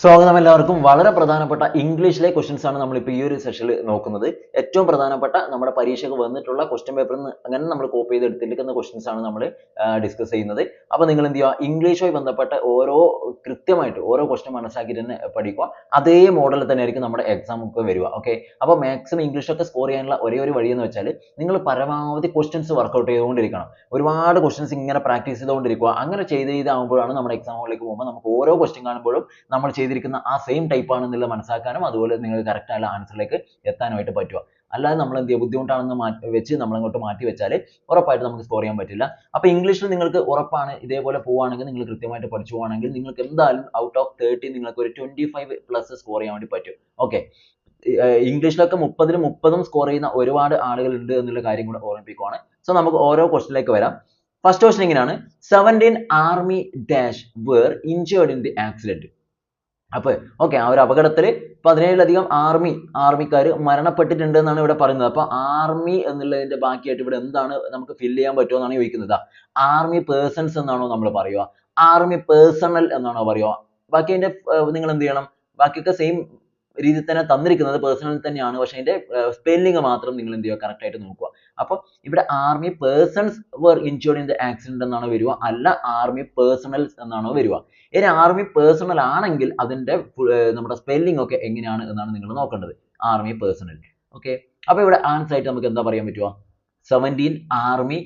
സ്വാഗതം എല്ലാവർക്കും. വളരെ പ്രധാനപ്പെട്ട ഇംഗ്ലീഷിലെ ക്വസ്റ്റ്യൻസ് ആണ് നമ്മളിപ്പോൾ ഈ ഒരു സെഷനിൽ നോക്കുന്നത്. ഏറ്റവും പ്രധാനപ്പെട്ട നമ്മുടെ പരീക്ഷയ്ക്ക് വന്നിട്ടുള്ള ക്വസ്റ്റ്യൻ പേപ്പറിൽ നിന്ന് അങ്ങനെ നമ്മൾ കോപ്പി ചെയ്ത് എടുത്തിരിക്കുന്ന ക്വസ്റ്റ്യൻസ് ആണ് നമ്മൾ ഡിസ്കസ് ചെയ്യുന്നത്. അപ്പോൾ നിങ്ങൾ എന്ത് ചെയ്യുക, ഇംഗ്ലീഷുമായി ബന്ധപ്പെട്ട കൃത്യമായിട്ട് ഓരോ ക്വസ്റ്റ്യൻ മനസ്സിലാക്കിയിട്ട് തന്നെ പഠിക്കുക. അതേ മോഡലിൽ തന്നെ ആയിരിക്കും നമ്മുടെ എക്സാം ഒക്കെ വരിക. ഓക്കെ, അപ്പോൾ മാക്സിമം ഇംഗ്ലീഷൊക്കെ സ്കോർ ചെയ്യാനുള്ള ഒരേ ഒരു വഴി എന്ന് വെച്ചാൽ നിങ്ങൾ പരമാവധി ക്വസ്റ്റ്യൻസ് വർക്കൗട്ട് ചെയ്തുകൊണ്ടിരിക്കണം. ഒരുപാട് ക്വസ്റ്റ്യൻസ് ഇങ്ങനെ പ്രാക്ടീസ് ചെയ്തുകൊണ്ടിരിക്കുക. അങ്ങനെ ചെയ്താകുമ്പോഴാണ് നമ്മുടെ എക്സാം ഹോളിലേക്ക് പോകുമ്പോൾ നമുക്ക് ഓരോ ക്വസ്റ്റ്യൻ കാണുമ്പോഴും നമ്മൾ ചെയ്തിരിക്കുന്ന ആ സെയിം ടൈപ്പ് ആണെന്നുള്ളത് മനസ്സിലാക്കാനും അതുപോലെ നിങ്ങൾക്ക് കറക്റ്റ് ആയ ആൻസറിലേക്ക് എത്താനുമായിട്ട് പറ്റുക. അല്ലാതെ നമ്മൾ എന്ത് ചെയ്യുക, ബുദ്ധിമുട്ടാണെന്ന് വെച്ച് നമ്മളങ്ങോട്ട് മാറ്റി വെച്ചാൽ ഉറപ്പായിട്ട് നമുക്ക് സ്കോർ ചെയ്യാൻ പറ്റില്ല. അപ്പോൾ ഇംഗ്ലീഷിൽ നിങ്ങൾക്ക് ഉറപ്പാണ് ഇതേപോലെ പോവുകയാണെങ്കിൽ, നിങ്ങൾ കൃത്യമായിട്ട് പഠിച്ചു പോവുകയാണെങ്കിൽ നിങ്ങൾക്ക് എന്തായാലും ഔട്ട് ഓഫ് 30 നിങ്ങൾക്ക് ഒരു 25+ സ്കോർ ചെയ്യാൻ വേണ്ടി പറ്റും. ഓക്കെ, ഇംഗ്ലീഷിലൊക്കെ 30-ൽ 30 സ്കോർ ചെയ്യുന്ന ഒരുപാട് ആളുകൾ ഉണ്ട് എന്നുള്ള കാര്യം കൂടെ ഓർമ്മിപ്പിക്കുകയാണ്. സോ നമുക്ക് ഓരോ ക്വസ്റ്റ്യനിലേക്ക് വരാം. ഫസ്റ്റ് ക്വസ്റ്റ്യൻ ഇങ്ങനെയാണ്: 17 army dash were injured in the accident. അപ്പോൾ ഓക്കെ, ആ ഒരു അപകടത്തിൽ 17ലധികം ആർമിക്കാർ മരണപ്പെട്ടിട്ടുണ്ട് എന്നാണ് ഇവിടെ പറയുന്നത്. അപ്പോൾ ആർമി എന്നുള്ളതിന്റെ ബാക്കിയായിട്ട് ഇവിടെ എന്താണ് നമുക്ക് ഫില്ല് ചെയ്യാൻ പറ്റുമോ എന്നാണ് ചോദിക്കുന്നത്. ആർമി പേഴ്സൺസ് എന്നാണോ നമ്മൾ പറയുക, ആർമി പേഴ്സണൽ എന്നാണോ പറയുക? ബാക്കി അതിന്റെ നിങ്ങൾ എന്ത് ചെയ്യണം, ബാക്കിയൊക്കെ സെയിം രീതിയിൽ തന്നെ തന്നിരിക്കുന്നത് പേഴ്സണൽ തന്നെയാണ്. പക്ഷേ അതിന്റെ സ്പെല്ലിംഗ് മാത്രം നിങ്ങൾ എന്ത് ചെയ്യുക, കറക്റ്റ് ആയിട്ട് നോക്കുക. അപ്പോൾ ഇവിടെ army persons were injured in the accident എന്നാണോ വരിക, അല്ല ആർമി പേഴ്സണൽസ് എന്നാണോ വരിക? ഇനി ആർമി പേഴ്സണൽ ആണെങ്കിൽ അതിന്റെ നമ്മുടെ സ്പെല്ലിംഗ് ഒക്കെ എങ്ങനെയാണ് എന്നാണ് നിങ്ങൾ നോക്കേണ്ടത്. Army personal. ഓക്കെ, അപ്പോൾ ഇവിടെ ആൻസർ ആയിട്ട് നമുക്ക് എന്താ പറയാൻ പറ്റുക? 17 ആർമി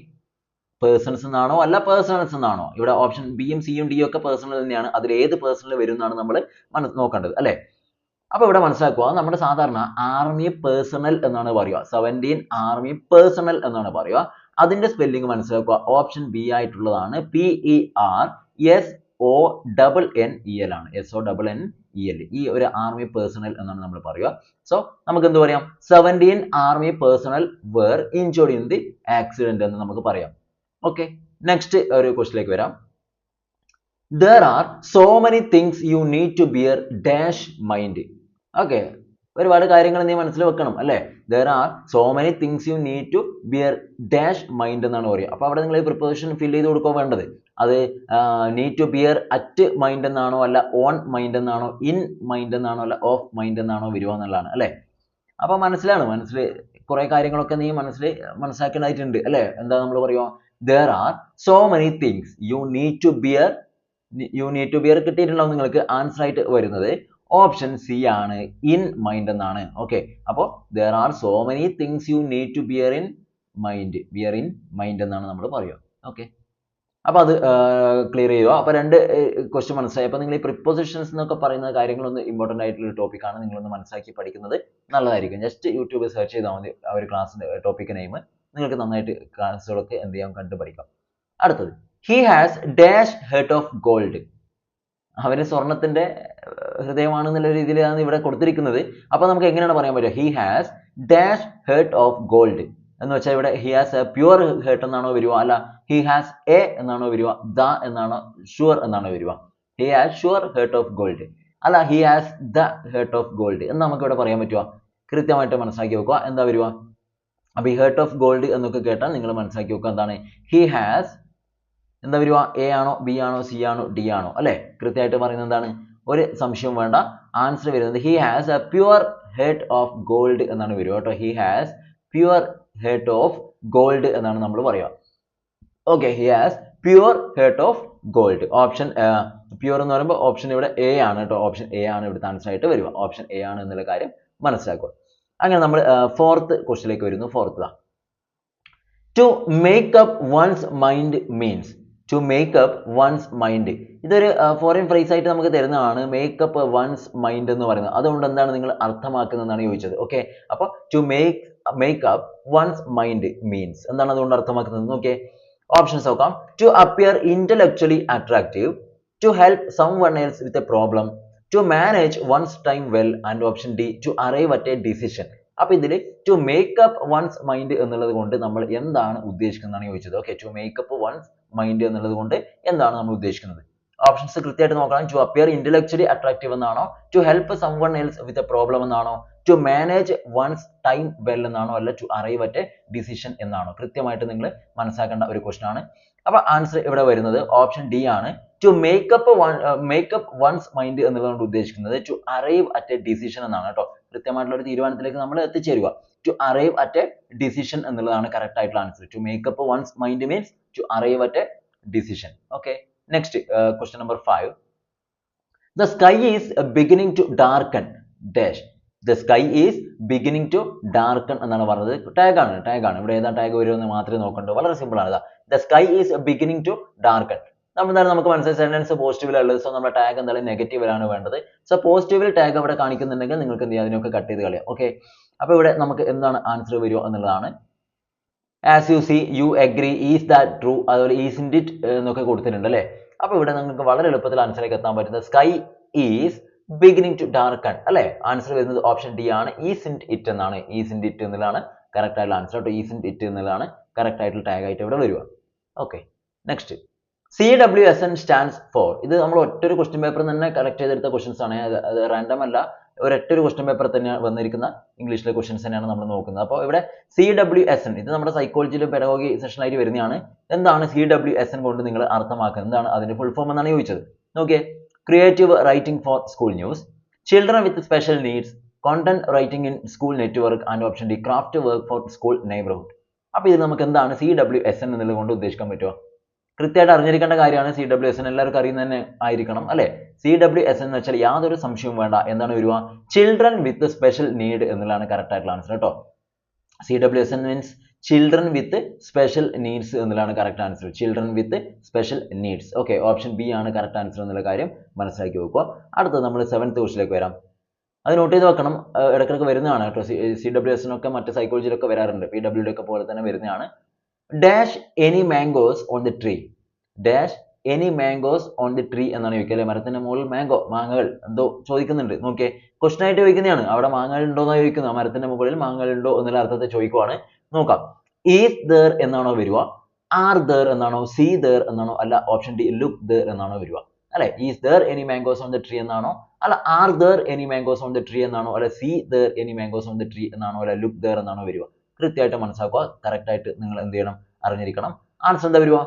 പേഴ്സൺസ് എന്നാണോ അല്ല പേഴ്സണൽസ് എന്നാണോ? ഇവിടെ ഓപ്ഷൻ ബിയും സിയും ഡിയും ഒക്കെ പേഴ്സണൽ തന്നെയാണ്. അതിൽ ഏത് പേഴ്സണൽ വരും എന്നാണ് നമ്മൾ നോക്കേണ്ടത് അല്ലേ? അപ്പോൾ ഇവിടെ മനസ്സിലാക്കുക, നമ്മുടെ സാധാരണ ആർമി പേഴ്സണൽ എന്നാണ് പറയുക. 17 ആർമി പേഴ്സണൽ എന്നാണ് പറയുക. അതിന്റെ സ്പെല്ലിംഗ് മനസ്സിലാക്കുക. ഓപ്ഷൻ ബി ആയിട്ടുള്ളതാണ് PERSONNEL ആണ്. SONNEL. ഈ ഒരു ആർമി പേഴ്സണൽ എന്നാണ് നമ്മൾ പറയുക. സോ നമുക്ക് എന്ത് പറയാം? 17 army personal were injured in the accident എന്ന് നമുക്ക് പറയാം. ഓക്കെ, നെക്സ്റ്റ് ഒരു ക്വസ്റ്റ്യനിലേക്ക് വരാം. There are so many things you need to bear dash mind. Okay, ഒരുപാട് കാര്യങ്ങൾ നീ മനസ്സിൽ വെക്കണം അല്ലേ? There are so many things you need to bear dash mind എന്നാണ് പറയുക. അപ്പോൾ അവിടെ നിങ്ങൾ ഈ പ്രിപ്പോസിഷൻ ഫിൽ ചെയ്ത് കൊടുക്കുക വേണ്ടത്. അത് need to bear at mind എന്നാണോ അല്ല on mind എന്നാണോ in mind എന്നാണോ അല്ല off mind എന്നാണോ വരിക എന്നുള്ളതാണ് അല്ലേ? അപ്പോൾ മനസ്സിൽ കുറേ കാര്യങ്ങളൊക്കെ നീ മനസ്സിലാക്കേണ്ടതായിട്ടുണ്ട് അല്ലേ? എന്താ നമ്മൾ പറയുക? There are so many things you need to bear കിട്ടിയിട്ടുണ്ടാവും നിങ്ങൾക്ക്. ആൻസർ ആയിട്ട് വരുന്നത് ഓപ്ഷൻ സി ആണ്, ഇൻ മൈൻഡ് എന്നാണ്. ഓക്കെ, അപ്പോൾ there are so many things you need to bear in mind എന്നാണ് നമ്മൾ പറയുക. ഓക്കെ, അപ്പോൾ അത് ക്ലിയർ ചെയ്യുക. അപ്പോൾ രണ്ട് ക്വസ്റ്റ്യൻ മനസ്സിലായി. അപ്പോൾ നിങ്ങൾ ഈ പ്രിപ്പോസിഷൻസ് എന്നൊക്കെ പറയുന്ന കാര്യങ്ങളൊന്ന് ഇമ്പോർട്ടൻ്റ് ആയിട്ടുള്ള ടോപ്പിക്കാണ്. നിങ്ങളൊന്ന് മനസ്സിലാക്കി പഠിക്കുന്നത് നല്ലതായിരിക്കും. ജസ്റ്റ് യൂട്യൂബിൽ സെർച്ച് ചെയ്താൽ മതി ആ ഒരു ക്ലാസ്സിൻ്റെ ടോപ്പിക് നെയിം. നിങ്ങൾക്ക് നന്നായിട്ട് ക്ലാസ്സുകളൊക്കെ എന്ത് ചെയ്യാൻ കണ്ടു പഠിക്കാം. അടുത്തത്, he has dash heart of gold. അവന് സ്വർണത്തിന്റെ ഹൃദയമാണെന്നുള്ള രീതിയിലാണ് ഇവിടെ കൊടുത്തിരിക്കുന്നത്. അപ്പോൾ നമുക്ക് എങ്ങനെയാണ് പറയാൻ പറ്റുക? he has dash heart of gold എന്ന് വെച്ചാൽ ഇവിടെ he has a pure heart എന്നാണോ വരിക, അല്ല he has a എന്നാണോ വരിക, the എന്നാണോ, sure എന്നാണോ വരിക? he has sure heart of gold അല്ല he has the heart of gold എന്ന് നമുക്ക് ഇവിടെ പറയാൻ പറ്റുക? കൃത്യമായിട്ട് മനസ്സിലാക്കി വെക്കുക. എന്താ വരിക? അപ്പോൾ ഈ heart of gold എന്നൊക്കെ കേട്ടാൽ നിങ്ങൾ മനസ്സിലാക്കി വെക്കുക എന്താണ്? he has എന്താ വരിക? എ ആണോ, ബി ആണോ, സി ആണോ, ഡി ആണോ അല്ലേ? കൃത്യമായിട്ട് പറയുന്നത് എന്താണ്? ഒരു സംശയവും വേണ്ട. ആൻസർ വരുന്നത് he has a pure heart of gold എന്നാണ് വരിക കേട്ടോ. he has pure heart of gold എന്നാണ് നമ്മൾ പറയുക. Okay, he has pure heart of gold. Option pure എന്ന് പറയുമ്പോൾ ഓപ്ഷൻ ഇവിടെ എ ആണ് കേട്ടോ. ഓപ്ഷൻ എ ആണ് ഇവിടുത്തെ ആൻസർ ആയിട്ട് വരിക. ഓപ്ഷൻ എ ആണ് എന്നുള്ള കാര്യം മനസ്സിലാക്കുക. അങ്ങനെ നമ്മൾ ഫോർത്ത് ക്വസ്റ്റ്യനിലേക്ക് വരുന്നു. Fourth, to make up one's mind means. To make up one's mind. ഇതൊരു ഫോറിൻ ഫ്രേസ് ആയിട്ട് നമുക്ക് തരുന്നതാണ്. make up one's mind എന്ന് പറയുന്നത്. അതുകൊണ്ട് എന്താണ് നിങ്ങൾ അർത്ഥമാക്കുന്നതെന്നാണ് ചോദിച്ചത്. ഓക്കെ, അപ്പോൾ to make up one's mind means എന്താണ് അതുകൊണ്ട് അർത്ഥമാക്കുന്നത് നോക്കിയേ. ഓപ്ഷൻസ് നോക്കാം. to appear intellectually attractive, to help someone else with a problem, to manage one's time well, and option D, to arrive at a decision. അപ്പോൾ ഇതിൽ to make up one's mind എന്നുള്ളത് കൊണ്ട് നമ്മൾ എന്താണ് ഉദ്ദേശിക്കുന്നതാണ് ചോദിച്ചത്. Okay, to make up one's mind എന്നുള്ളത് കൊണ്ട് എന്താണ് നമ്മൾ ഉദ്ദേശിക്കുന്നത്? ഓപ്ഷൻസ് കൃത്യമായിട്ട് നോക്കണം. to appear intellectually attractive എന്നാണോ, to help someone else with a problem എന്നാണോ, to manage one's time well എന്നാണോ, അല്ല to arrive at a decision എന്നാണോ? കൃത്യമായിട്ട് നിങ്ങൾ മനസ്സിലാക്കേണ്ട ഒരു ക്വസ്റ്റ്യൻ ആണ്. അപ്പോൾ ആൻസർ ഇവിടെ വരുന്നത് ഓപ്ഷൻ ഡി ആണ്. ടു മേക്കപ്പ് വൺസ് മൈൻഡ് എന്നുള്ളതുകൊണ്ട് ഉദ്ദേശിക്കുന്നത് to arrive at a decision എന്നാണ് കേട്ടോ. കൃത്യമായിട്ടുള്ള ഒരു തീരുമാനത്തിലേക്ക് നമ്മൾ എത്തിച്ചേരുക. To arrive at a decision എന്നുള്ളതാണ് കറക്റ്റ് ആയിട്ടുള്ള answer. To make up one's mind means to arrive at a decision. Okay, next question number 5. The sky is beginning to darken dash. The sky is beginning to darken എന്നാണ് പറഞ്ഞത്. Tag ആണ്. ഇവിടെ ഏതാ tag വരുമെന്ന് മാത്രമേ നോക്കണ്ടൂ. വളരെ simple ആണ്. The sky is beginning to darken. നമുക്ക് മനസ്സിലായി സെന്റൻസ് പോസിറ്റീവിലുള്ളത്. സോ നമ്മുടെ ടാഗ് എന്തായാലും നെഗറ്റീവിലാണ് വേണ്ടത്. സോ പോസിറ്റീവിൽ ടാഗ് അവിടെ കാണിക്കുന്നുണ്ടെങ്കിൽ നിങ്ങൾക്ക് എന്ത് ചെയ്യാം, അതിനൊക്കെ കട്ട് ചെയ്ത് കളയാം. ഓക്കെ, അപ്പോൾ ഇവിടെ നമുക്ക് എന്താണ് ആൻസർ വരിക എന്നുള്ളതാണ്. As you C, you agree, is that true, അതുപോലെ ഈസിൻറ്റ് ഇറ്റ് എന്നൊക്കെ കൊടുത്തിട്ടുണ്ട് അല്ലേ. അപ്പോൾ ഇവിടെ നിങ്ങൾക്ക് വളരെ എളുപ്പത്തിൽ ആൻസറിലേക്ക് എത്താൻ പറ്റുന്നത് sky is beginning to darken അല്ലേ. ആൻസർ വരുന്നത് ഓപ്ഷൻ ഡി ആണ്. ഈസിൻറ്റ് ഇറ്റ് എന്നാണ്. ഈസിൻറ്റ് ഇറ്റ് എന്നുള്ളതാണ് കറക്റ്റ് ആയിട്ടുള്ള ആൻസർ കേട്ടോ. ഈസിൻറ്റ് ഇറ്റ് എന്നുള്ളതാണ് കറക്റ്റ് ആയിട്ടുള്ള ടാഗ് ആയിട്ട് ഇവിടെ വരിക. Okay, next CWSN stands for. ഇത് നമ്മൾ ഒറ്റൊരു ക്വസ്റ്റ്യൻ പേപ്പറിൽ തന്നെ കളക്ട് ചെയ്തെടുത്ത ക്വസ്റ്റ്യൻസ് ആണ്. അത് റാൻഡം അല്ല, ഒരൊറ്റൊരു ക്വസ്റ്റ്യൻ പേപ്പറിൽ തന്നെ വന്നിരിക്കുന്ന ഇംഗ്ലീഷിലെ ക്വസ്റ്റ്യൻസ് തന്നെയാണ് നമ്മൾ നോക്കുന്നത്. അപ്പോൾ ഇവിടെ CWSN ഇത് നമ്മുടെ സൈക്കോളജിയിലും പെഡഗോഗി സെഷനായിട്ട് വരുന്നതാണ്. എന്താണ് CWSN കൊണ്ട് നിങ്ങൾ അർത്ഥമാക്കുന്നത്, എന്താണ് അതിന്റെ ഫുൾ ഫോം എന്നാണ് ചോദിച്ചത്. നോക്കിയേ, creative writing for school news, children with special needs, content writing in school network and option D craft work for school neighbourhood. അപ്പോൾ ഇത് നമുക്ക് എന്താണ് CWSN എന്നുള്ളത് കൊണ്ട് ഉദ്ദേശിക്കാൻ പറ്റുമോ? കൃത്യമായിട്ട് അറിഞ്ഞിരിക്കേണ്ട കാര്യമാണ്. CWSN എല്ലാവർക്കും അറിയുന്നത് തന്നെ ആയിരിക്കണം അല്ലെ. CWSN എന്ന് വെച്ചാൽ യാതൊരു സംശയവും വേണ്ട എന്താണ് വരിക, ചിൽഡ്രൻ വിത്ത് സ്പെഷ്യൽ നീഡ് എന്നുള്ളതാണ് കറക്റ്റ് ആയിട്ടുള്ള ആൻസർ കേട്ടോ. CWSN means children with special needs എന്നുള്ളതാണ് correct answer. Children with special needs. Okay, option B ആണ് കറക്റ്റ് ആൻസർ എന്നുള്ള കാര്യം മനസ്സിലാക്കി വെക്കുക. അടുത്തത് നമ്മൾ 7th ക്വസ്റ്റിലേക്ക് വരാം. അത് നോട്ട് ചെയ്ത് വെക്കണം, ഇടയ്ക്കിടയ്ക്ക് വരുന്നതാണ് കേട്ടോ. CWSN ഒക്കെ മറ്റ് സൈക്കോളജിയിലൊക്കെ വരാറുണ്ട്, PWD ഒക്കെ പോലെ തന്നെ വരുന്നതാണ്. Dash any mangoes on the tree. Dash any mangoes on the tree എന്നാണ് ചോദിക്കുക അല്ലെ. മരത്തിന്റെ മുകളിൽ മാങ്ങകൾ എന്തോ ചോദിക്കുന്നുണ്ട്. നോക്കിയേ, ക്വസ്റ്റൻ ആയിട്ട് ചോദിക്കുന്നതാണ്. അവിടെ മാങ്ങകൾ ഉണ്ടോ എന്നാണ് ചോദിക്കുന്നത്. മരത്തിന്റെ മുകളിൽ മാങ്ങകൾ ഉണ്ടോ എന്നുള്ള അർത്ഥത്തെ ചോദിക്കുവാണ്. നോക്കാം, ഈസ് ദർ എന്നാണോ വരിക, ആർ ദർ എന്നാണോ, സീ ദർ എന്നാണോ, അല്ല ഓപ്ഷൻ ഡി ലുക്ക് ദർ എന്നാണോ വരിക അല്ലെ. Is there any mangoes on the tree എന്നാണോ, അല്ല are there any mangoes on the tree എന്നാണോ, അല്ല see there any mangoes on the tree എന്നാണോ, അല്ല ലുക്ക് ദർ എന്നാണോ വരിക. കൃത്യമായിട്ട് മനസ്സിലാക്കുക. കറക്റ്റ് ആയിട്ട് നിങ്ങൾ എന്ത് ചെയ്യണം, അറിഞ്ഞിരിക്കണം. ആൻസർ എന്താ വരിക,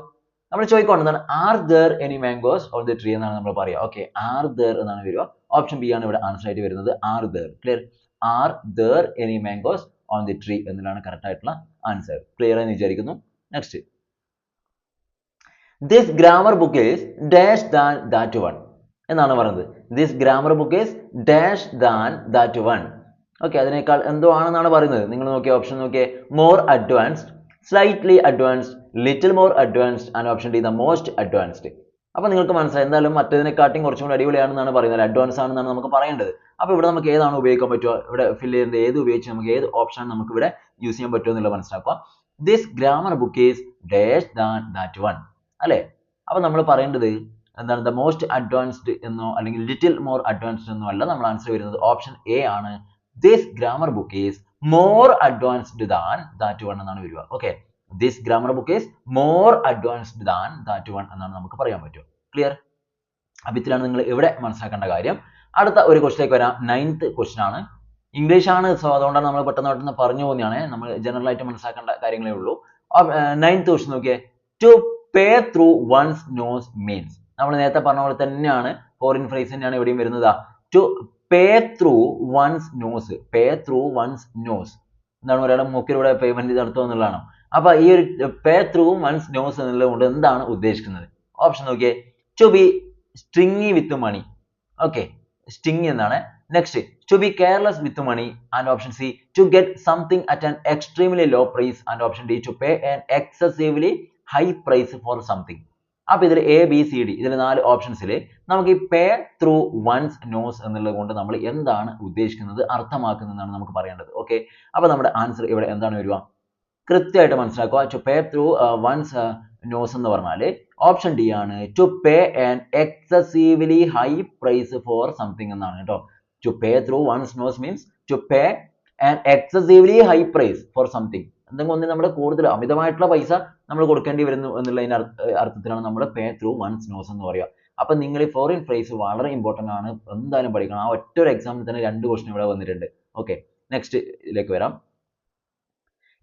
നമ്മൾ ചോദിക്കേണ്ടതാണ് are there any mangoes on the tree എന്നാണ് നമ്മൾ പറയുക. ഓക്കെ, ആർ ദർ എന്നാണ് വരിക. ഓപ്ഷൻ ബി ആണ് ഇവിടെ ആൻസർ ആയിട്ട് വരുന്നത്. Are there. Clear, R there any mangoes on the tree എന്നതാണ് കറക്റ്റ് ആയിട്ടുള്ള ആൻസർ. ക്ലിയർ എന്ന് വിചാരിക്കുന്നു. Next, this grammar book is dash than that one എന്നാണ് പറയുന്നത്. This grammar book is dash than that one. Okay, അതിനേക്കാൾ എന്തോ ആണെന്നാണ് പറയുന്നത്. നിങ്ങൾ നോക്കിയ ഓപ്ഷൻ നോക്കിയേ, more advanced, slightly advanced, little more advanced and option D the most advanced. അപ്പോൾ നിങ്ങൾക്ക് മനസ്സിലായി എന്തായാലും മറ്റേതിനെക്കാട്ടിയും കുറച്ചും കൂടി അടിപൊളിയാണെന്നാണ് പറയുന്നത്, അഡ്വാൻസ് ആണെന്നാണ് നമുക്ക് പറയേണ്ടത്. അപ്പോൾ ഇവിടെ നമുക്ക് ഏതാണ് ഉപയോഗിക്കാൻ പറ്റുക, ഇവിടെ ഫില്ല് ചെയ്യുന്നത് ഏത് ഉപയോഗിച്ച് നമുക്ക് ഏത് ഓപ്ഷൻ നമുക്ക് ഇവിടെ യൂസ് ചെയ്യാൻ പറ്റുമോ എന്നുള്ളത് മനസ്സിലാക്കുക. This grammar book is dash than that one അല്ലേ. അപ്പോൾ നമ്മൾ പറയേണ്ടത് എന്താണ്, ദ മോസ്റ്റ് അഡ്വാൻസ്ഡ് എന്നോ അല്ലെങ്കിൽ ലിറ്റിൽ മോർ അഡ്വാൻസ്ഡ് എന്നോ അല്ല. നമ്മൾ ആൻസർ വരുന്നത് ഓപ്ഷൻ എ ആണ്. This grammar book is more advanced than that one എന്നാണ് വരിക. Okay, this grammar book is more advanced than that one എന്നാണ് നമുക്ക് പറയാൻ പറ്റുക. ക്ലിയർ, അപ്പോൾ ഇതിലാണ് നിങ്ങൾ ഇവിടെ മനസ്സിലാക്കേണ്ട കാര്യം. അടുത്ത ഒരു ക്വസ്റ്റിലേക്ക് വരാം. 9th ക്വസ്റ്റൻ ആണ്, ഇംഗ്ലീഷ് ആണ്. സോ അതുകൊണ്ടാണ് നമ്മൾ പെട്ടെന്ന് പറഞ്ഞു പോകുന്നതാണ്. നമ്മൾ ജനറൽ ആയിട്ട് മനസ്സിലാക്കേണ്ട കാര്യങ്ങളേ ഉള്ളൂ. 9th ക്വസ്റ്റൻ നോക്കിയേ, to pay through one's nose means. നമ്മൾ നേരത്തെ പറഞ്ഞ പോലെ തന്നെയാണ്, ഫോറിൻ ഫ്രേസ് തന്നെയാണ് ഇവിടെയും വരുന്നത്. To pay through one's nose. Pay through one's nose എന്താണ്, ഒരാളുടെ മൂക്കിലൂടെ പേയ്മെന്റ് നടത്തുക എന്നുള്ളതാണ്. അപ്പൊ ഈ ഒരു പേ ത്രൂ വൺസ് നോസ് എന്നുള്ളത് കൊണ്ട് എന്താണ് ഉദ്ദേശിക്കുന്നത്? ഓപ്ഷൻ നോക്കിയേ, to be stringy with money. Okay, sting എന്നാണ്. Next, to be careless with money and option C to get something at an extremely low price and option D to pay an excessively high price for something. അപ്പൊ ഇതിൽ A B C D ഇതിൽ 4 ഓപ്ഷൻസിൽ നമുക്ക് ഈ പേ through one's nose എന്നുള്ളത് കൊണ്ട് നമ്മൾ എന്താണ് ഉദ്ദേശിക്കുന്നത്, അർത്ഥമാക്കുന്നതാണ് നമുക്ക് പറയേണ്ടത്. ഓക്കെ, അപ്പൊ നമ്മുടെ ആൻസർ ഇവിടെ എന്താണ് വരിക, കൃത്യമായിട്ട് മനസ്സിലാക്കുക. To pay through one's nose എന്ന് പറഞ്ഞാൽ ഓപ്ഷൻ ഡി ആണ്. To pay an excessively high price for something എന്നാണ് കേട്ടോ. To pay through one's nose means to pay an excessively high price for something. എന്തെങ്കിലും ഒന്നിന് നമ്മൾ കൂടുതൽ അമിതമായിട്ടുള്ള പൈസ നമ്മൾ കൊടുക്കേണ്ടി വരുന്നു എന്നുള്ളതിന്റെ അർത്ഥത്തിലാണ് നമ്മൾ പേ ത്രൂ വൺസ് നോസ് എന്ന് പറയുക. അപ്പൊ നിങ്ങൾ ഈ ഫോറിൻ ഫ്രേസ് വളരെ ഇമ്പോർട്ടന്റ് ആണ്, എന്തായാലും പഠിക്കണം. ആ ഒറ്റ ഒരു എക്സാമിൽ തന്നെ 2 ക്വസ്റ്റൻ ഇവിടെ വന്നിട്ടുണ്ട്. ഓക്കെ, നെക്സ്റ്റ് ഇതിലേക്ക് വരാം.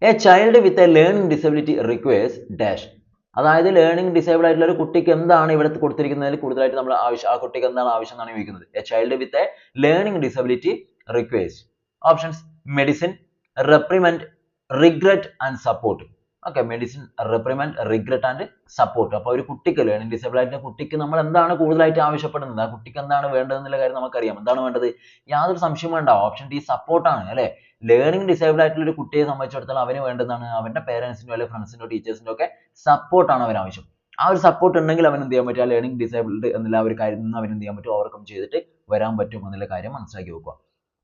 A child with a learning disability requires dash. അതായത് ലേണിംഗ് ഡിസേബിൾ ആയിട്ടുള്ള ഒരു കുട്ടിക്ക് എന്താണ് ഇവിടെ കൊടുത്തിരിക്കുന്നതിൽ കൂടുതലായിട്ട് നമ്മൾ ആ കുട്ടിക്ക് എന്താണ് ആവശ്യം എന്നാണ് ചോദിക്കുന്നത്. A child with a learning disability requires options medicine, reprimand, regret and support. Okay, medicine, reprimand, regret and support. അപ്പോൾ ഒരു കുട്ടിക്ക് ലേണിംഗ് ഡിസേബിൾ ആയിട്ടുള്ള കുട്ടിക്ക് നമ്മൾ എന്താണ് കൂടുതലായിട്ട് ആവശ്യപ്പെടുന്നത്, ആ കുട്ടിക്ക് എന്താണ് വേണ്ടതെന്നുള്ള കാര്യം നമുക്കറിയാം. എന്താണ് വേണ്ടത്? യാതൊരു സംശയം വേണ്ട, ഓപ്ഷൻ ഡി സപ്പോർട്ടാണ് അല്ലെ. ലേണിംഗ് ഡിസേബിൾ ആയിട്ടുള്ള ഒരു കുട്ടിയെ സംബന്ധിച്ചിടത്തോളം അവന് വേണ്ടതാണ് അവന്റെ പേരൻസിനോ അല്ലെങ്കിൽ ഫ്രണ്ട്സിനോ ടീച്ചേഴ്സിനോ ഒക്കെ സപ്പോർട്ടാണ് അവന് ആവശ്യം. ആ ഒരു സപ്പോർട്ട് ഉണ്ടെങ്കിൽ അവൻ എന്ത് ചെയ്യാൻ പറ്റും, ആ ലേണിംഗ് ഡിസേബിൾഡ് എന്നുള്ള ഒരു കാര്യം നിന്ന് അവൻ എന്ത് ചെയ്യാൻ പറ്റും, ഓവർകം ചെയ്തിട്ട് വരാൻ പറ്റും എന്നുള്ള കാര്യം മനസ്സിലാക്കി വെക്കുക.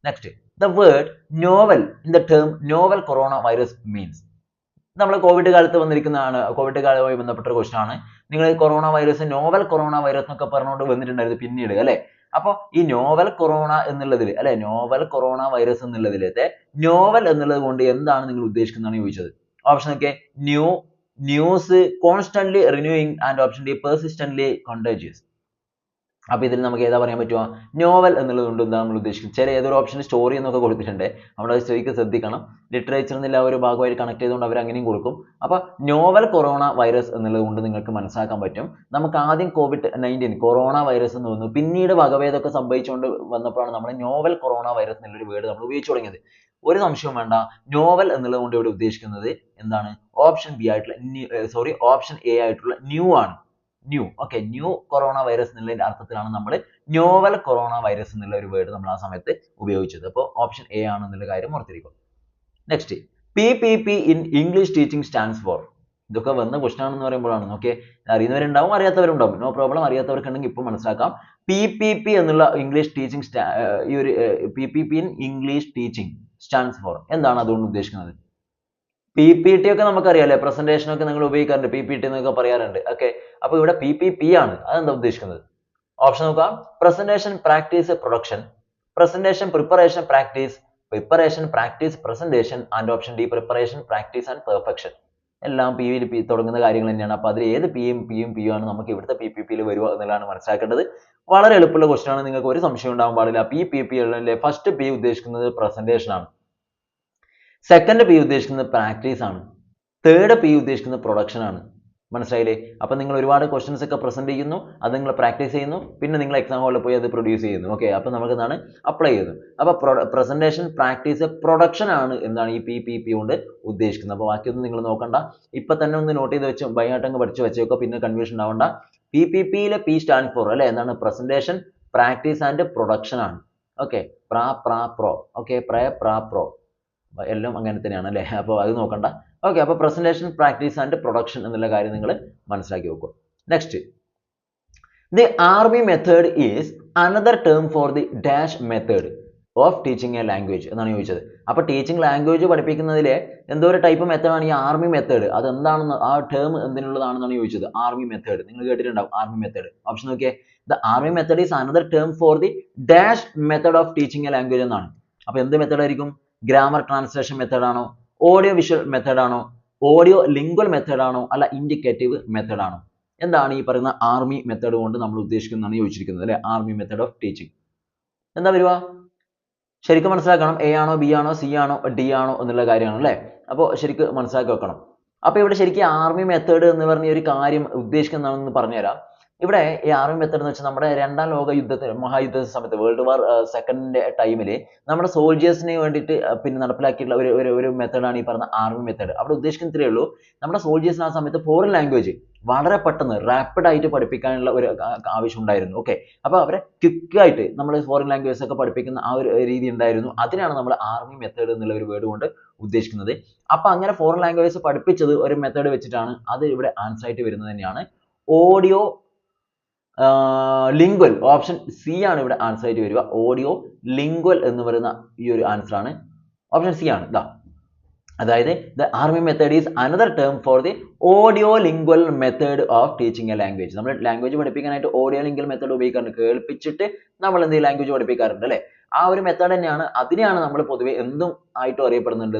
Next, the word novel in the term novel corona virus means. നമ്മൾ കോവിഡ് കാലത്ത് വന്നിരിക്കുന്നതാണ്, കോവിഡ് കാലവുമായി ബന്ധപ്പെട്ട ഒരു ക്വസ്റ്റൻ ആണ്. നിങ്ങൾ corona virus novel corona virus എന്നൊക്കെ പറഞ്ഞുകൊണ്ട് വന്നിട്ടുണ്ടായിരുന്നു പിന്നീട് അല്ലെ. അപ്പോൾ ഈ നോവൽ കൊറോണ എന്നുള്ളതിൽ അല്ലെ, നോവൽ കൊറോണ വൈറസ് എന്നുള്ളതിലത്തെ നോവൽ എന്നുള്ളത് കൊണ്ട് എന്താണ് നിങ്ങൾ ഉദ്ദേശിക്കുന്നതാണ് ചോദിച്ചത്. ഓപ്ഷൻ ഒക്കെ new, news, constantly renewing and option D പെർസിസ്റ്റന്റ്ലി contagious. അപ്പൊ ഇതിൽ നമുക്ക് ഏതാ പറയാൻ പറ്റുക? നോവൽ എന്നുള്ളത് കൊണ്ട് എന്താ നമ്മൾ ഉദ്ദേശിക്കുന്നത്? ചില ഏതൊരു ഓപ്ഷന് സ്റ്റോറി എന്നൊക്കെ കൊടുത്തിട്ടുണ്ട്, നമ്മൾ അത് ശരിക്കും ശ്രദ്ധിക്കണം. ലിറ്ററേച്ചർ എന്നുള്ള ഒരു ഭാഗമായിട്ട് കണക്ട് ചെയ്തുകൊണ്ട് അവർ അങ്ങനെയും കൊടുക്കും. അപ്പൊ നോവൽ കൊറോണ വൈറസ് എന്നുള്ളത് കൊണ്ട് നിങ്ങൾക്ക് മനസ്സിലാക്കാൻ പറ്റും. നമുക്ക് ആദ്യം COVID-19 കൊറോണ വൈറസ് എന്ന് വന്നു, പിന്നീട് വകഭേദമൊക്കെ സംഭവിച്ചുകൊണ്ട് വന്നപ്പോഴാണ് നമ്മൾ നോവൽ കൊറോണ വൈറസ് എന്നുള്ളൊരു വേർഡ് നമ്മൾ ഉപയോഗിച്ച് തുടങ്ങിയത്. ഒരു സംശയവും വേണ്ട, നോവൽ എന്നുള്ളത് കൊണ്ട് ഇവിടെ ഉദ്ദേശിക്കുന്നത് എന്താണ്? ഓപ്ഷൻ ബി ആയിട്ടുള്ള ഓപ്ഷൻ എ ആയിട്ടുള്ള ന്യൂ ആണ്. New. Okay, new corona virus എന്നുള്ള അർത്ഥത്തിലാണ് നമ്മൾ നോവൽ കൊറോണ വൈറസ് എന്നുള്ള ഒരു വേർഡ് നമ്മൾ ആ സമയത്ത് ഉപയോഗിച്ചത്. അപ്പോൾ ഓപ്ഷൻ എ ആണെന്നുള്ള കാര്യം ഓർത്തിരിക്കും. Next, PPP in English teaching stands for. ഇതൊക്കെ വന്ന ക്വസ്റ്റൻ ആണെന്ന് പറയുമ്പോഴാണ്. ഓക്കെ, അറിയുന്നവരുണ്ടാവും, അറിയാത്തവരുണ്ടാവും. No problem. അറിയാത്തവർക്കുണ്ടെങ്കിൽ ഇപ്പോൾ മനസ്സിലാക്കാം. PPP എന്നുള്ള ഇംഗ്ലീഷ് ടീച്ചിങ് ഈ ഒരു PPP in English teaching stands for എന്താണ് അതുകൊണ്ട് ഉദ്ദേശിക്കുന്നത്? PPT ഒക്കെ നമുക്കറിയാലേ, പ്രസന്റേഷൻ ഒക്കെ നിങ്ങൾ ഉപയോഗിക്കാറുണ്ട്, PPT എന്നൊക്കെ പറയാറുണ്ട്. ഓക്കെ, അപ്പൊ ഇവിടെ PPP ആണ്. അതെന്താ ഉദ്ദേശിക്കുന്നത്? ഓപ്ഷൻ നോക്കാം. Presentation practice production, presentation preparation practice, preparation practice presentation and option D preparation practice and perfection. എല്ലാം P യിൽ തുടങ്ങുന്ന കാര്യങ്ങൾ തന്നെയാണ്. അപ്പൊ അതിൽ ഏത് Pയും ആണ് നമുക്ക് ഇവിടുത്തെ PPP യിൽ വരിക എന്നുള്ളതാണ് മനസ്സിലാക്കേണ്ടത്. വളരെ എളുപ്പമുള്ള ക്വസ്റ്റൻ ആണ്, നിങ്ങൾക്ക് ഒരു സംശയം ഉണ്ടാവാൻ പാടില്ല. PPP യിലെ ഫസ്റ്റ് P ഉദ്ദേശിക്കുന്നത് പ്രസന്റേഷൻ ആണ്, സെക്കൻഡ് P ഉദ്ദേശിക്കുന്നത് പ്രാക്ടീസ് ആണ്, തേർഡ് P ഉദ്ദേശിക്കുന്നത് പ്രൊഡക്ഷൻ ആണ്. മനസ്സിലായില്ലേ? അപ്പൊ നിങ്ങൾ ഒരുപാട് ക്വസ്റ്റൻസ് ഒക്കെ പ്രസന്റ് ചെയ്യുന്നു, അത് നിങ്ങൾ പ്രാക്ടീസ് ചെയ്യുന്നു, പിന്നെ നിങ്ങൾ എക്സാം ഹാളിൽ പോയി അത് പ്രൊഡ്യൂസ് ചെയ്യുന്നു. ഓക്കെ, അപ്പൊ നമുക്ക് എന്താണ് അപ്ലൈ ചെയ്യുന്നു. അപ്പൊ പ്രസന്റേഷൻ പ്രാക്ടീസ് പ്രൊഡക്ഷൻ ആണ് എന്താണ് ഈ PPP കൊണ്ട് ഉദ്ദേശിക്കുന്നത്. അപ്പൊ ബാക്കിയൊന്നും നിങ്ങൾ നോക്കണ്ട, ഇപ്പൊ തന്നെ ഒന്ന് നോട്ട് ചെയ്ത് വെച്ച് ബൈഹാർട്ട് പഠിച്ചു വെച്ചേക്കോ, പിന്നെ കൺഫ്യൂഷൻ ഉണ്ടാവണ്ട. PPP യിലെ P സ്റ്റാൻഡ് ഫോർ അല്ലെ എന്താണ്? പ്രസന്റേഷൻ പ്രാക്ടീസ് ആൻഡ് പ്രൊഡക്ഷൻ ആണ്. Okay, pro. ഓക്കെ, പ്രോ എല്ലാം അങ്ങനെ തന്നെയാണ് അല്ലേ. അപ്പോൾ അത് നോക്കണ്ട. ഓക്കെ, അപ്പോൾ പ്രസന്റേഷൻ പ്രാക്ടീസ് ആൻഡ് പ്രൊഡക്ഷൻ എന്നുള്ള കാര്യം നിങ്ങൾ മനസ്സിലാക്കി വെക്കുക. Next, the army method is another term for the dash method of teaching A language എന്നാണ് ചോദിച്ചത്. അപ്പോൾ ടീച്ചിങ് ലാംഗ്വേജ് പഠിപ്പിക്കുന്നതിലെ എന്തോ ഒരു ടൈപ്പ് മെത്തേഡാണ് ഈ ആർമി മെത്തേഡ്. അത് എന്താണെന്ന്, ആ ടേം എന്തിനുള്ളതാണെന്നാണ് ചോദിച്ചത്. ആർമി മെത്തേഡ് നിങ്ങൾ കേട്ടിട്ടുണ്ടാവും. ആർമി മെത്തേഡ് ഓപ്ഷൻ നോക്കിയേ. The army method is another term for the dash method of teaching A language എന്നാണ്. അപ്പോൾ എന്ത് മെത്തേഡ് ആയിരിക്കും? ഗ്രാമർ ട്രാൻസ്ലേഷൻ മെത്തേഡ് ആണോ, ഓഡിയോ വിഷ്വൽ മെത്തേഡ് ആണോ, ഓഡിയോ ലിംഗ്വൽ മെത്തേഡ് ആണോ, അല്ല ഇൻഡിക്കേറ്റീവ് മെത്തേഡ് ആണോ? എന്താണ് ഈ പറയുന്ന ആർമി മെത്തേഡ് കൊണ്ട് നമ്മൾ ഉദ്ദേശിക്കുന്നതാണ് ചോദിച്ചിരിക്കുന്നത് അല്ലെ. ആർമി മെത്തേഡ് ഓഫ് ടീച്ചിങ് എന്താ വരുക? ശരിക്കും മനസ്സിലാക്കണം. A ആണോ, B ആണോ, C ആണോ, D ആണോ എന്നുള്ള കാര്യമാണ് അല്ലേ. അപ്പോൾ ശരിക്കും മനസ്സിലാക്കി വെക്കണം. അപ്പോൾ ഇവിടെ ശരിക്കും ആർമി മെത്തേഡ് എന്ന് പറഞ്ഞ ഒരു കാര്യം ഉദ്ദേശിക്കുന്നതാണെന്ന് പറഞ്ഞുതരാം. ഇവിടെ ഈ ആർമി മെത്തേഡ് എന്ന് വെച്ചാൽ നമ്മുടെ രണ്ടാം ലോക മഹായുദ്ധ സമയത്ത് വേൾഡ് വാർ സെക്കൻഡിന്റെ ടൈമിൽ നമ്മുടെ സോൾജേഴ്സിന് വേണ്ടിയിട്ട് പിന്നെ നടപ്പിലാക്കിയിട്ടുള്ള ഒരു മെത്തേഡാണ് ഈ പറഞ്ഞ ആർമി മെത്തേഡ്. അവിടെ ഉദ്ദേശിക്കുന്നത് ഇത്രയേ ഉള്ളൂ, നമ്മുടെ സോൾജേഴ്സിന് ആ സമയത്ത് ഫോറിൻ ലാംഗ്വേജ് വളരെ പെട്ടെന്ന് റാപ്പിഡ് ആയിട്ട് പഠിപ്പിക്കാനുള്ള ഒരു ആവശ്യം ഉണ്ടായിരുന്നു. ഓക്കെ, അപ്പോൾ അവരെ ക്വിക്കായിട്ട് നമ്മൾ ഫോറിൻ ലാംഗ്വേജസ് ഒക്കെ പഠിപ്പിക്കുന്ന ആ ഒരു രീതി ഉണ്ടായിരുന്നു. അതിനാണ് നമ്മൾ ആർമി മെത്തേഡ് എന്നുള്ള ഒരു വേർഡ് കൊണ്ട് ഉദ്ദേശിക്കുന്നത്. അപ്പോൾ അങ്ങനെ ഫോറിൻ ലാംഗ്വേജസ് പഠിപ്പിച്ചത് ഒരു മെത്തേഡ് വെച്ചിട്ടാണ്. അത് ഇവിടെ ആൻസർ ആയിട്ട് വരുന്നത് തന്നെയാണ് ഓഡിയോ ലിംഗ്വൽ. ഓപ്ഷൻ സി ആണ് ഇവിടെ ആൻസർ ആയിട്ട് വരിക. ഓഡിയോ ലിംഗ്വൽ എന്ന് പറയുന്ന ഈ ഒരു ആൻസർ ആണ് ഓപ്ഷൻ സി ആണ്. ഇതാ, അതായത് the army method is another term for the audio lingual method of teaching A language. നമ്മൾ ലാംഗ്വേജ് പഠിപ്പിക്കാനായിട്ട് ഓഡിയോ ലിംഗ്വൽ മെത്തേഡ് ഉപയോഗിക്കാറുണ്ട്. കേൾപ്പിച്ചിട്ട് നമ്മൾ എന്ത് ലാംഗ്വേജ് പഠിപ്പിക്കാറുണ്ട് അല്ലേ. ആ ഒരു മെത്തേഡ് തന്നെയാണ്, അതിനെയാണ് നമ്മൾ പൊതുവെ എന്തും ആയിട്ടും അറിയപ്പെടുന്നുണ്ട്,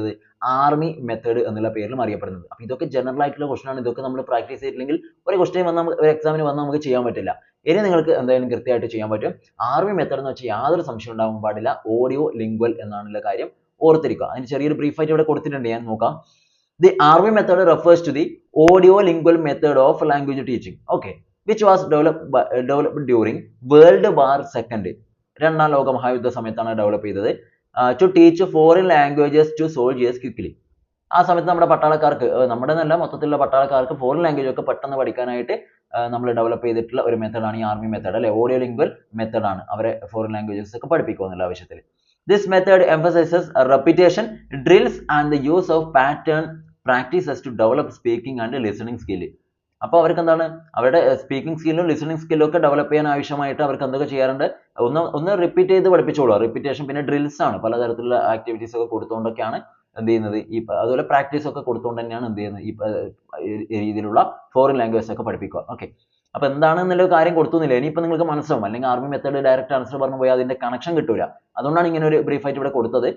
ആർമി മെത്തേഡ് എന്നുള്ള പേരിലും അറിയപ്പെടുന്നത്. അപ്പോൾ ഇതൊക്കെ ജനറൽ ആയിട്ടുള്ള ക്വസ്റ്റൻ ആണ്. ഇതൊക്കെ നമ്മൾ പ്രാക്ടീസ് ചെയ്തില്ലെങ്കിൽ ഒരു ക്വസ്റ്റ്യൻ വന്നാൽ ഒരു എക്സാമിന് വന്നാൽ നമുക്ക് ചെയ്യാൻ പറ്റില്ല. ഇനി നിങ്ങൾക്ക് എന്തായാലും കൃത്യമായിട്ട് ചെയ്യാൻ പറ്റും. ആർമി മെത്തേഡ് എന്ന് വെച്ചാൽ യാതൊരു സംശയം ഉണ്ടാവാൻ പാടില്ല, ഓഡിയോ ലിംഗ്വൽ എന്നാണുള്ള കാര്യം ഓർത്തിരിക്കുക. അതിന് ചെറിയൊരു ബ്രീഫ് ആയിട്ട് ഇവിടെ കൊടുത്തിട്ടുണ്ട്, ഞാൻ നോക്കാം. The Army method refers to the audio-lingual method of language teaching, okay, which was developed during World War II. രണ്ടാം ലോക മഹായുദ്ധ സമയത്താണ് ഡെവലപ്പ് ചെയ്തത്. To teach foreign languages to soldiers quickly. ആ സമയത്ത് നമ്മുടെ പട്ടാളക്കാർക്ക്, നമ്മുടെ എന്നല്ല മൊത്തത്തിലുള്ള പട്ടാളക്കാർക്ക് ഫോറിൻ ലാംഗ്വേജ് ഒക്കെ പെട്ടെന്ന് പഠിക്കാനായിട്ട് നമ്മൾ ഡെവലപ്പ് ചെയ്തിട്ടുള്ള ഒരു മെത്തേഡാണ് ഈ ആർമി മെത്തേഡ് അല്ലെ. ഓഡിയോ ലിംഗ്വൽ മെത്തേഡാണ് അവരെ ഫോറിൻ ലാംഗ്വേജസ് ഒക്കെ പഠിപ്പിക്കുക എന്നുള്ള ആവശ്യത്തിൽ. This method emphasizes repetition, drills and the use of pattern practices to develop speaking and listening skill. അപ്പോൾ അവർക്ക് എന്താണ്, അവരുടെ സ്പീക്കിംഗ് സ്കില്ലും ലിസണിങ് സ്കില്ലും ഒക്കെ ഡെവലപ്പ് ചെയ്യാൻ ആവശ്യമായിട്ട് അവർക്ക് എന്തൊക്കെ ചെയ്യാറുണ്ട്, ഒന്ന് റിപ്പീറ്റ് ചെയ്ത് പഠിപ്പിച്ചോളൂ. റിപ്പീറ്റേഷൻ, പിന്നെ ഡ്രിൽസ് ആണ്, പലതരത്തിലുള്ള ആക്ടിവിറ്റീസ് ഒക്കെ കൊടുത്തുകൊണ്ടൊക്കെയാണ് എന്ത് ചെയ്യുന്നത്, ഈ അതുപോലെ പ്രാക്ടീസ് ഒക്കെ കൊടുത്തുകൊണ്ട് തന്നെയാണ് എന്ത് ചെയ്യുന്നത് ഈ രീതിയിലുള്ള ഫോറിൻ ലാംഗ്വേജസ് ഒക്കെ പഠിപ്പിക്കുക. ഓക്കെ, അപ്പൊ എന്താണ് എന്നുള്ള കാര്യം കൊടുത്തുന്നില്ല, ഇനിയിപ്പോൾ നിങ്ങൾക്ക് മനസ്സിലാവും. അല്ലെങ്കിൽ ആർമി മെത്തേഡ് ഡയറക്റ്റ് ആൻസർ പറഞ്ഞു പോയാൽ അതിന്റെ കണക്ഷൻ കിട്ടൂല. അതുകൊണ്ടാണ് ഇങ്ങനെ ഒരു ബ്രീഫ് ആയിട്ട് ഇവിടെ കൊടുത്തത്.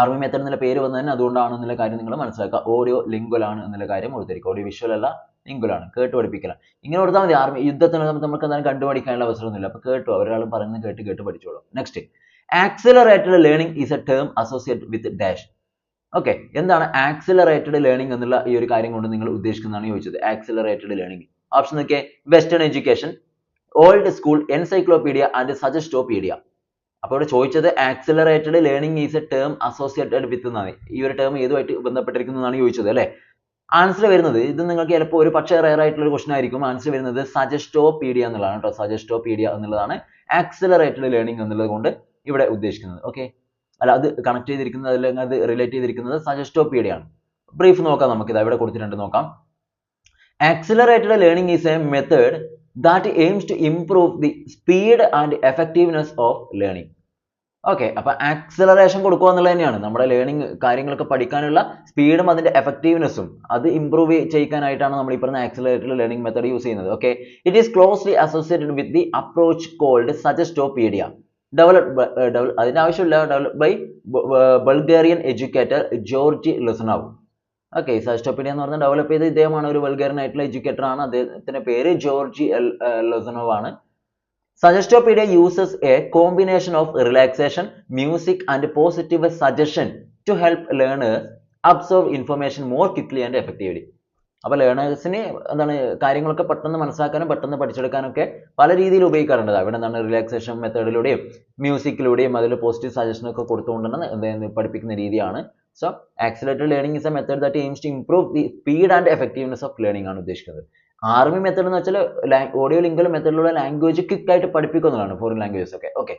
ആർമി മെത്തേഡ് എന്നുള്ള പേര് വന്നതിന് അതുകൊണ്ടാണ് എന്നുള്ള കാര്യം നിങ്ങൾ മനസ്സിലാക്കുക. ഓഡിയോ ലിംഗ്വൽ ആണ് എന്നുള്ള കാര്യം ഓർത്തിരിക്കുക. ഓഡിയോ വിഷ്വൽ അല്ല, ലിംഗ്വൽ ആണ്. കേട്ട് പഠിപ്പിക്കല. ഇങ്ങനെ കൊടുത്താൽ മതി. ആർമി യുദ്ധത്തിന് സമയത്ത് നമുക്ക് എന്തായാലും കണ്ടുപഠിക്കാനുള്ള അവസരമൊന്നുമില്ല. അപ്പൊ കേട്ടു, ഒരാളും പറയുന്നത് കേട്ട് പഠിച്ചോളൂ. Next, accelerated learning is a term associated with dash. Okay, എന്താണ് ആക്സിലറേറ്റഡ് ലേണിംഗ് എന്നുള്ള ഈ ഒരു കാര്യം കൊണ്ട് നിങ്ങൾ ഉദ്ദേശിക്കുന്നതാണ് ചോദിച്ചത്. ആക്സിലറേറ്റഡ് ലേണിംഗ് ഓപ്ഷൻ നോക്കിയേ: western education, old school, encyclopedia and suggestopedia. അപ്പോൾ ഇവിടെ ചോദിച്ചത് accelerated learning is a term associated with എന്നാണ്. ഈ ഒരു ടേം ഏതുമായിട്ട് ബന്ധപ്പെട്ടിരിക്കുന്നതാണ് ചോദിച്ചത് അല്ലെ. ആൻസർ വരുന്നത്, ഇത് നിങ്ങൾക്ക് ചിലപ്പോൾ ഒരു പക്ഷേ റയർ ആയിട്ടുള്ള ഒരു ക്വസ്റ്റൻ ആയിരിക്കും. ആൻസർ വരുന്നത് സജസ്റ്റോപീഡിയ എന്നുള്ളതാണ് കേട്ടോ. സജസ്റ്റോപീഡിയ എന്നുള്ളതാണ് ആക്സിലറേറ്റഡ് ലേണിംഗ് എന്നുള്ളത് കൊണ്ട് ഇവിടെ ഉദ്ദേശിക്കുന്നത്. ഓക്കെ, അല്ല അത് കണക്ട് ചെയ്തിരിക്കുന്നത്, അല്ലെങ്കിൽ അത് റിലേറ്റ് ചെയ്തിരിക്കുന്നത് സജസ്റ്റോപീഡിയ ആണ്. ബ്രീഫ് നോക്കാം നമുക്ക്. ഇത് ഇവിടെ കൊടുത്തിട്ടുണ്ട്, നോക്കാം. Accelerated learning is A method that aims to improve the speed and effectiveness of learning. Okay, അപ്പൊ ആക്സിലറേഷൻ കൊടുക്കുക എന്നുള്ളത് തന്നെയാണ് നമ്മുടെ ലേണിംഗ് കാര്യങ്ങളൊക്കെ പഠിക്കാനുള്ള സ്പീഡും അതിന്റെ എഫക്റ്റീവ്നെസ്സും അത് ഇംപ്രൂവ് ചെയ്യിക്കാനായിട്ടാണ് നമ്മൾ ഈ പറഞ്ഞ ആക്സിലറേറ്റഡ് ലേണിംഗ് മെത്തേഡ് യൂസ് ചെയ്യുന്നത്. Okay, it is closely associated with the approach called suggestopedia, അതിന്റെ ആവശ്യമില്ല, develop by Bulgarian educator Georgi Lozanov. Okay, suggestopedia എന്ന് പറഞ്ഞാൽ ഡെവലപ്പ് ചെയ്ത ഇദ്ദേഹമാണ്, ഒരു ബൾഗേറിയൻ ആയിട്ടുള്ള എഡ്യൂക്കേറ്റർ ആണ്. അദ്ദേഹത്തിന്റെ പേര് ജോർജി ലുസനോവ് ആണ്. Suggestopedia uses a combination of relaxation, music and positive suggestion to help learners absorb information more quickly and effectively. അപ്പോൾ ലേണേഴ്സിന് എന്താണ് കാര്യങ്ങളൊക്കെ പെട്ടെന്ന് മനസ്സിലാക്കാനും പെട്ടെന്ന് പഠിച്ചെടുക്കാനും ഒക്കെ പല രീതിയിൽ ഉപയോഗിക്കാറുണ്ട്. അവിടെ എന്താണ് റിലാക്സേഷൻ മെത്തേഡിലൂടെയും മ്യൂസിക്കിലൂടെയും അതിൽ പോസിറ്റീവ് സജഷൻ ഒക്കെ കൊടുത്തുകൊണ്ടാണ് എന്ത് പഠിപ്പിക്കുന്ന രീതിയാണ്. So, accelerated learning is a method that aims to improve the speed and effectiveness of learning ആണ് ഉദ്ദേശിക്കുന്നത്. ആർമി മെത്തേഡ് എന്ന് വെച്ചാൽ ഓഡിയോ ലിംഗ്വൽ മെത്തേഡിലൂടെ ലാംഗ്വേജ് ക്വിക്ക് ആയിട്ട് പഠിപ്പിക്കുന്നതാണ്, ഫോറിൻ ലാംഗ്വേജസ് ഒക്കെ. ഓക്കെ,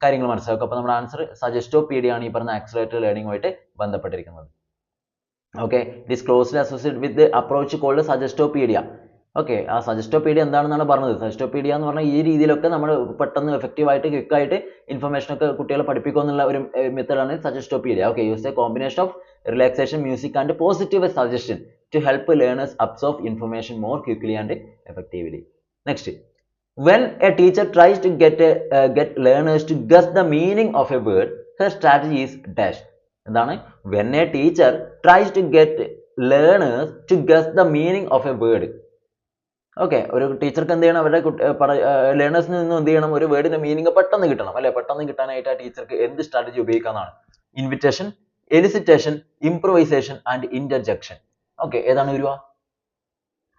കാര്യങ്ങൾ മനസ്സിലാക്കുക. അപ്പോൾ നമ്മുടെ ആൻസർ സജസ്റ്റോപീഡിയ ആണ് ഈ പറഞ്ഞ ആക്സിലറേറ്റഡ് ലേണിംഗുമായിട്ട് ബന്ധപ്പെട്ടിരിക്കുന്നത്. Okay, it is closely associated with the approach called suggestopedia. Okay, ആ സജസ്റ്റോപീഡിയ എന്താണെന്നാണ് പറഞ്ഞത്. സജസ്റ്റോപീഡിയ എന്ന് പറഞ്ഞാൽ ഈ രീതിയിലൊക്കെ നമ്മൾ പെട്ടെന്ന് എഫക്റ്റീവ് ആയിട്ട് ക്വിക്ക് ആയിട്ട് ഇൻഫർമേഷൻ ഒക്കെ കുട്ടികളെ പഠിപ്പിക്കുക എന്നുള്ള ഒരു മെത്തേഡാണ് suggestopedia. Okay, use a combination of relaxation, music and positive suggestion to help learners absorb information more quickly and effectively. Next, when a teacher tries to get learners to guess the meaning of a word, her strategy is dash. എന്താണ്? when a teacher tries to get learners to guess the meaning of a word. Okay, ഒരു ടീച്ചർക്ക് എന്ത് ചെയ്യണം, അവരുടെ ലേണേഴ്സിൽ നിന്ന് എന്ത് ചെയ്യണം, ഒരു വേർഡിന്റെ മീനിങ് പെട്ടെന്ന് കിട്ടണം അല്ലെ. പെട്ടെന്ന് കിട്ടാനായിട്ട് ആ ടീച്ചർക്ക് എന്ത് സ്ട്രാറ്റജി ഉപയോഗിക്കാന്നാണ്? Invitation, elicitation, improvisation and interjection. Okay, ഏതാണ് വരിക?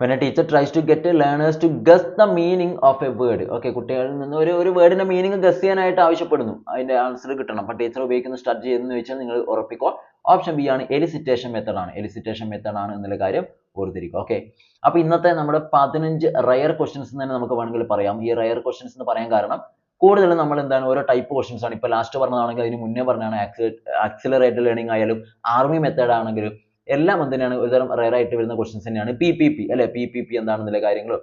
when a teacher tries to get learners to guess the meaning of a word. Okay, കുട്ടികളിൽ നിന്ന് ഒരു വേർഡിന്റെ മീനിങ് ഗസ് ചെയ്യാനായിട്ട് ആവശ്യപ്പെടുന്നു, അതിന്റെ ആൻസർ കിട്ടണം. അപ്പോൾ ടീച്ചർ ഉപയോഗിക്കുന്ന സ്ട്രാറ്റജി എന്ന് വെച്ചാൽ നിങ്ങൾ ഉറപ്പിക്കുക. ഓപ്ഷൻ ബി ആണ്, എലിസിറ്റേഷൻ മെത്തേഡ് ആണ്. എലിസിറ്റേഷൻ മെത്തേഡ് ആണ് എന്നുള്ള കാര്യം ഓർത്തിരിക്കുക. ഓക്കെ, അപ്പോൾ ഇന്നത്തെ നമ്മുടെ 15 റയർ ക്വസ്റ്റ്യൻസ് തന്നെ നമുക്ക് വേണമെങ്കിൽ പറയാം. ഈ റയർ ക്വസ്റ്റ്യൻസ് എന്ന് പറയാൻ കാരണം കൂടുതലും നമ്മൾ എന്താണ് ഓരോ ടൈപ്പ് ക്വസ്റ്റ്യൻസ് ആണ്. ഇപ്പോൾ ലാസ്റ്റ് പറഞ്ഞതാണെങ്കിൽ അതിന് മുന്നേ പറഞ്ഞാണ് ആക്സിലറേറ്റഡ് ലേണിംഗ് ആയാലും ആർമി മെത്തേഡ് ആണെങ്കിലും എല്ലാം എന്തിനാണ് ഒരുതരം റയർ ആയിട്ട് വരുന്ന ക്വസ്റ്റ്യൻസ് തന്നെയാണ്. PPP അല്ലെ, PPP എന്താണെന്നുള്ള കാര്യങ്ങളും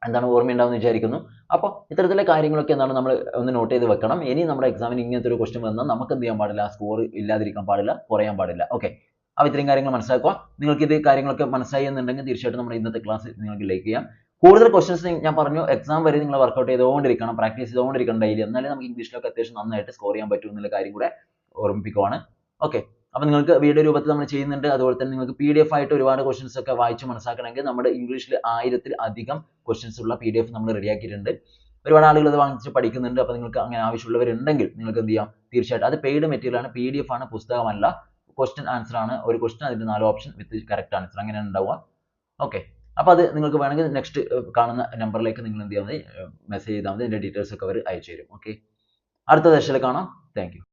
എന്താണ് ഓർമ്മയുണ്ടാവുമെന്ന് വിചാരിക്കുന്നു. അപ്പോൾ ഇത്തരത്തിലെ കാര്യങ്ങളൊക്കെ എന്താണ് നമ്മൾ ഒന്ന് നോട്ട് ചെയ്ത് വെക്കണം. ഇനി നമ്മുടെ എക്സാമിന് ഇങ്ങനത്തെ ഒരു ക്വസ്റ്റ്യൻ വന്നാൽ നമുക്ക് എന്ത് ചെയ്യാൻ പാടില്ല, സ്കോർ ഇല്ലാതിരിക്കാൻ പാടില്ല, കുറയാൻ പാടില്ല. ഓക്കെ, അപ്പോൾ ഇത്രയും കാര്യങ്ങൾ മനസ്സിലാക്കുക. നിങ്ങൾക്ക് ഇത് കാര്യങ്ങളൊക്കെ മനസ്സിലായി എന്നുണ്ടെങ്കിൽ തീർച്ചയായിട്ടും നമ്മുടെ ഇന്നത്തെ ക്ലാസ് നിങ്ങൾക്ക് ലൈക്ക് ചെയ്യാം. കൂടുതൽ ക്വസ്റ്റ്യൻസ് ഞാൻ പറഞ്ഞു, എക്സാം വരെ നിങ്ങൾ വർക്കൗട്ട് ചെയ്തുകൊണ്ടിരിക്കണം, പ്രാക്ടീസ് ചെയ്തുകൊണ്ടിരിക്കണം ഡെയിലി. എന്നാലേ നമുക്ക് ഇംഗ്ലീഷിലൊക്കെ അത്യാവശ്യം നന്നായിട്ട് സ്കോർ ചെയ്യാൻ പറ്റും എന്നുള്ള കാര്യം കൂടെ ഓർമ്മിപ്പിക്കുവാണ്. ഓക്കെ, അപ്പോൾ നിങ്ങൾക്ക് വീഡിയോ രൂപത്തിൽ നമ്മൾ ചെയ്യുന്നുണ്ട്. അതുപോലെ തന്നെ നിങ്ങൾക്ക് PDF ആയിട്ട് ഒരുപാട് ക്വസ്റ്റ്യൻസ് ഒക്കെ വായിച്ച് മനസ്സിലാക്കണമെങ്കിൽ നമ്മുടെ ഇംഗ്ലീഷിൽ 1000-ൽ അധികം ക്വസ്റ്റ്യൻസ് ഉള്ള PDF നമ്മൾ റെഡിയാക്കിയിട്ടുണ്ട്. ഒരുപാട് ആളുകൾ അത് വാങ്ങിച്ച് പഠിക്കുന്നുണ്ട്. അപ്പോൾ നിങ്ങൾക്ക് അങ്ങനെ ആവശ്യമുള്ളവരുണ്ടെങ്കിൽ നിങ്ങൾക്ക് എന്ത് ചെയ്യാം, തീർച്ചയായിട്ടും അത് പെയ്ഡ് മെറ്റീരിയൽ ആണ്, PDF ആണ്, പുസ്തകമല്ല. ക്വസ്റ്റ്യൻ ആൻസർ ആണ്. ഒരു ക്വസ്റ്റ്യൻ അതിന്റെ 4 ഓപ്ഷൻ വിത്ത് കറക്റ്റ് ആൻസർ അങ്ങനെയാണ് ഉണ്ടാവുക. ഓക്കെ, അപ്പോൾ അത് നിങ്ങൾക്ക് വേണമെങ്കിൽ നെക്സ്റ്റ് കാണുന്ന നമ്പറിലേക്ക് നിങ്ങൾ എന്ത് ചെയ്താൽ മതി, മെസ്സേജ് ചെയ്താൽ മതി. ഇതിന്റെ ഡീറ്റെയിൽസ് ഒക്കെ അവർ അയച്ചു തരും. ഓക്കെ, അടുത്ത സെഷനിൽ കാണാം. Thank you.